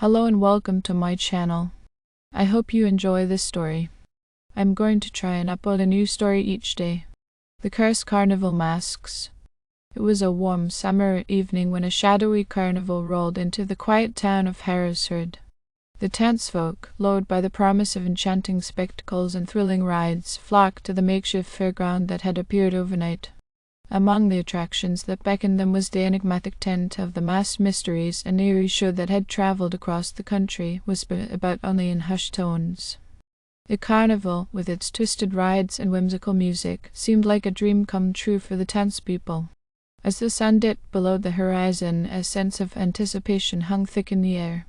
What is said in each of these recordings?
Hello and welcome to my channel. I hope you enjoy this story. I'm going to try and upload a new story each day. The Cursed Carnival Masks. It was a warm summer evening when a shadowy carnival rolled into the quiet town of Harrisford. The townsfolk, lured by the promise of enchanting spectacles and thrilling rides, flocked to the makeshift fairground that had appeared overnight. Among the attractions that beckoned them was the enigmatic tent of the masked mysteries, an eerie show that had travelled across the country, whispered about only in hushed tones. The carnival, with its twisted rides and whimsical music, seemed like a dream come true for the townspeople. As the sun dipped below the horizon, a sense of anticipation hung thick in the air.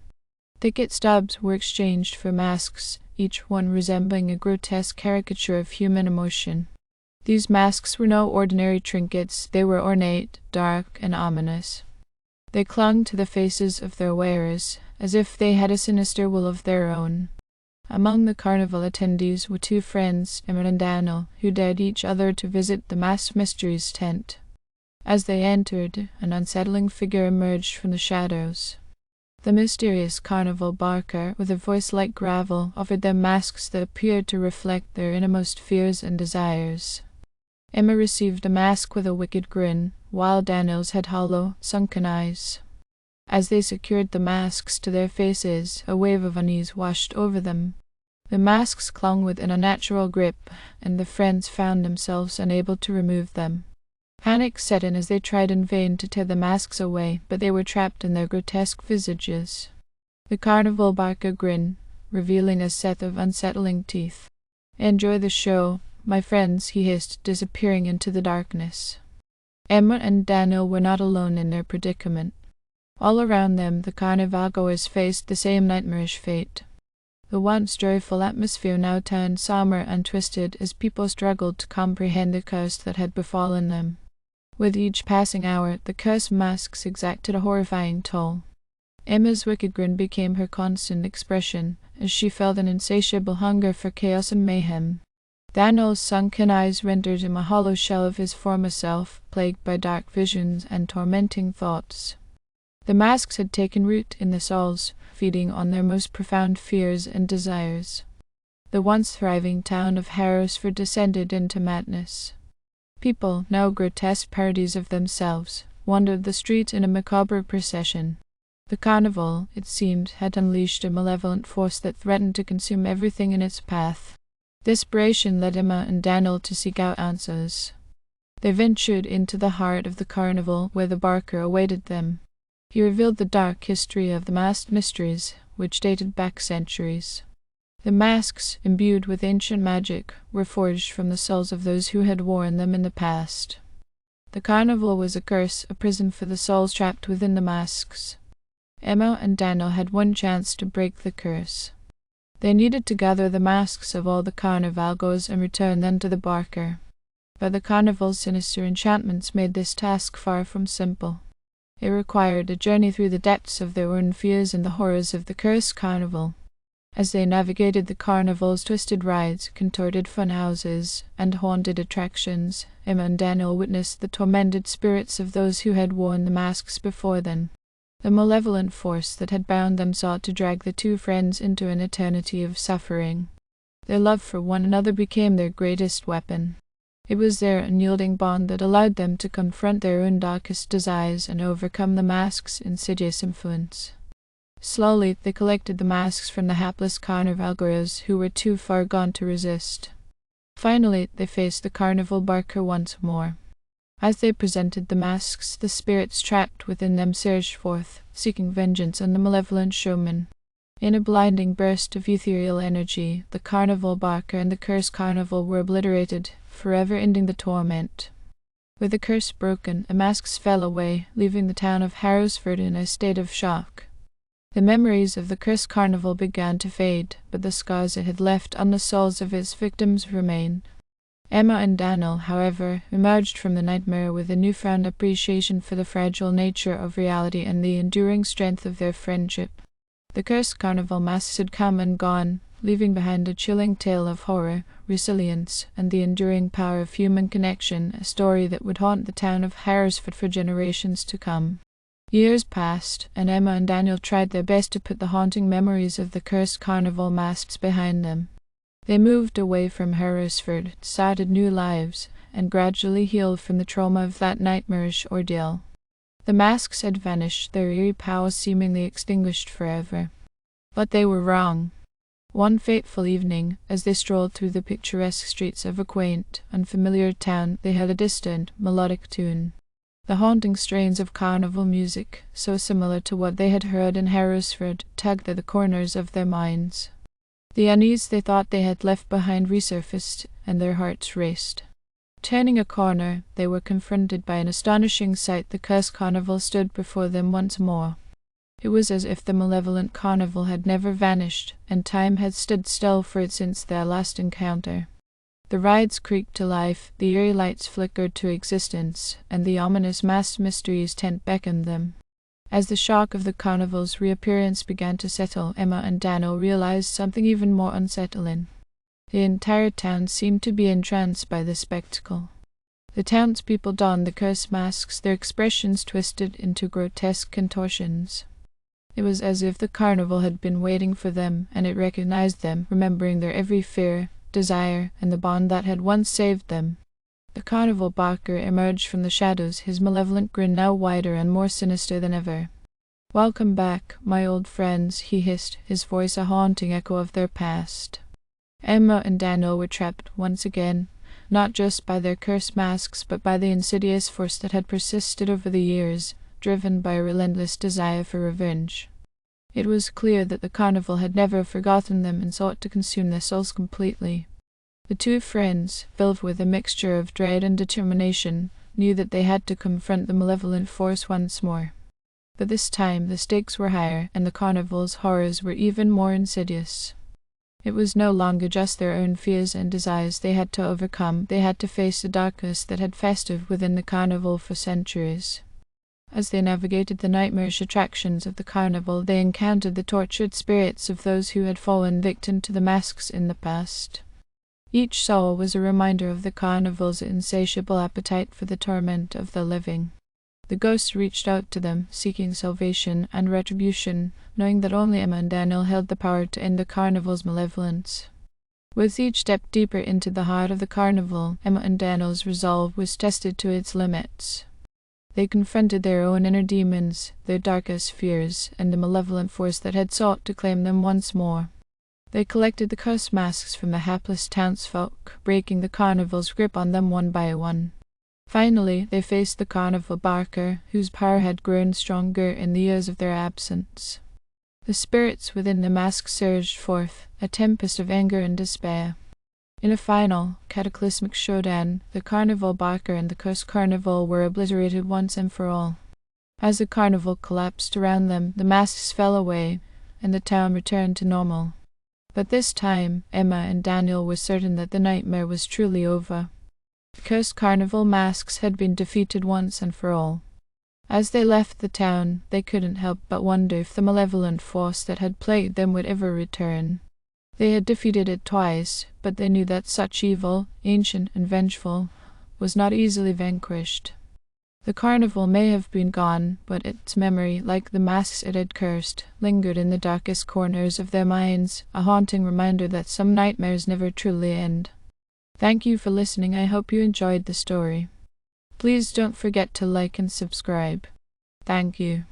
Ticket stubs were exchanged for masks, each one resembling a grotesque caricature of human emotion. These masks were no ordinary trinkets. They were ornate, dark, and ominous. They clung to the faces of their wearers, as if they had a sinister will of their own. Among the carnival attendees were two friends, Emma and Daniel, who dared each other to visit the masked mysteries tent. As they entered, an unsettling figure emerged from the shadows. The mysterious carnival barker, with a voice like gravel, offered them masks that appeared to reflect their innermost fears and desires. Emma received a mask with a wicked grin, while Daniel's had hollow, sunken eyes. As they secured the masks to their faces, a wave of unease washed over them. The masks clung with an unnatural grip, and the friends found themselves unable to remove them. Panic set in as they tried in vain to tear the masks away, but they were trapped in their grotesque visages. The carnival barker grinned, revealing a set of unsettling teeth. "Enjoy the show, my friends," he hissed, disappearing into the darkness. Emma and Daniel were not alone in their predicament. All around them, the carnival-goers faced the same nightmarish fate. The once joyful atmosphere now turned somber and twisted as people struggled to comprehend the curse that had befallen them. With each passing hour, the cursed masks exacted a horrifying toll. Emma's wicked grin became her constant expression, as she felt an insatiable hunger for chaos and mayhem. Daniel's sunken eyes rendered him a hollow shell of his former self, plagued by dark visions and tormenting thoughts. The masks had taken root in the souls, feeding on their most profound fears and desires. The once thriving town of Harrisford descended into madness. People, now grotesque parodies of themselves, wandered the streets in a macabre procession. The carnival, it seemed, had unleashed a malevolent force that threatened to consume everything in its path. Desperation led Emma and Daniel to seek out answers. They ventured into the heart of the carnival, where the barker awaited them. He revealed the dark history of the masked mysteries, which dated back centuries. The masks, imbued with ancient magic, were forged from the souls of those who had worn them in the past. The carnival was a curse, a prison for the souls trapped within the masks. Emma and Daniel had one chance to break the curse. They needed to gather the masks of all the carnival-goers and return them to the barker. But the carnival's sinister enchantments made this task far from simple. It required a journey through the depths of their own fears and the horrors of the cursed carnival. As they navigated the carnival's twisted rides, contorted fun houses, and haunted attractions, Emma and Daniel witnessed the tormented spirits of those who had worn the masks before them. The malevolent force that had bound them sought to drag the two friends into an eternity of suffering. Their love for one another became their greatest weapon. It was their unyielding bond that allowed them to confront their own darkest desires and overcome the mask's insidious influence. Slowly, they collected the masks from the hapless carnival-goers who were too far gone to resist. Finally, they faced the carnival barker once more. As they presented the masks, the spirits trapped within them surged forth, seeking vengeance on the malevolent showman. In a blinding burst of ethereal energy, the carnival barker and the cursed carnival were obliterated, forever ending the torment. With the curse broken, the masks fell away, leaving the town of Harrisford in a state of shock. The memories of the cursed carnival began to fade, but the scars it had left on the souls of its victims remained. Emma and Daniel, however, emerged from the nightmare with a newfound appreciation for the fragile nature of reality and the enduring strength of their friendship. The cursed carnival masks had come and gone, leaving behind a chilling tale of horror, resilience, and the enduring power of human connection, a story that would haunt the town of Harrisford for generations to come. Years passed, and Emma and Daniel tried their best to put the haunting memories of the cursed carnival masks behind them. They moved away from Harrisford, started new lives, and gradually healed from the trauma of that nightmarish ordeal. The masks had vanished, their eerie powers seemingly extinguished forever. But they were wrong. One fateful evening, as they strolled through the picturesque streets of a quaint, unfamiliar town, they heard a distant, melodic tune. The haunting strains of carnival music, so similar to what they had heard in Harrisford, tugged at the corners of their minds. The unease they thought they had left behind resurfaced, and their hearts raced. Turning a corner, they were confronted by an astonishing sight. The cursed carnival stood before them once more. It was as if the malevolent carnival had never vanished, and time had stood still for it since their last encounter. The rides creaked to life, the eerie lights flickered to existence, and the ominous masked mysteries tent beckoned them. As the shock of the carnival's reappearance began to settle, Emma and Daniel realized something even more unsettling. The entire town seemed to be entranced by the spectacle. The townspeople donned the cursed masks, their expressions twisted into grotesque contortions. It was as if the carnival had been waiting for them, and it recognized them, remembering their every fear, desire, and the bond that had once saved them. The carnival barker emerged from the shadows, his malevolent grin now wider and more sinister than ever. "Welcome back, my old friends," he hissed, his voice a haunting echo of their past. Emma and Daniel were trapped once again, not just by their cursed masks, but by the insidious force that had persisted over the years, driven by a relentless desire for revenge. It was clear that the carnival had never forgotten them and sought to consume their souls completely. The two friends, filled with a mixture of dread and determination, knew that they had to confront the malevolent force once more. But this time the stakes were higher, and the carnival's horrors were even more insidious. It was no longer just their own fears and desires they had to overcome. They had to face the darkness that had festered within the carnival for centuries. As they navigated the nightmarish attractions of the carnival, they encountered the tortured spirits of those who had fallen victim to the masks in the past. Each soul was a reminder of the carnival's insatiable appetite for the torment of the living. The ghosts reached out to them, seeking salvation and retribution, knowing that only Emma and Daniel held the power to end the carnival's malevolence. With each step deeper into the heart of the carnival, Emma and Daniel's resolve was tested to its limits. They confronted their own inner demons, their darkest fears, and the malevolent force that had sought to claim them once more. They collected the cursed masks from the hapless townsfolk, breaking the carnival's grip on them one by one. Finally, they faced the carnival barker, whose power had grown stronger in the years of their absence. The spirits within the mask surged forth, a tempest of anger and despair. In a final, cataclysmic showdown, the carnival barker and the cursed carnival were obliterated once and for all. As the carnival collapsed around them, the masks fell away, and the town returned to normal. But this time, Emma and Daniel were certain that the nightmare was truly over. The cursed carnival masks had been defeated once and for all. As they left the town, they couldn't help but wonder if the malevolent force that had plagued them would ever return. They had defeated it twice, but they knew that such evil, ancient and vengeful, was not easily vanquished. The carnival may have been gone, but its memory, like the masks it had cursed, lingered in the darkest corners of their minds, a haunting reminder that some nightmares never truly end. Thank you for listening. I hope you enjoyed the story. Please don't forget to like and subscribe. Thank you.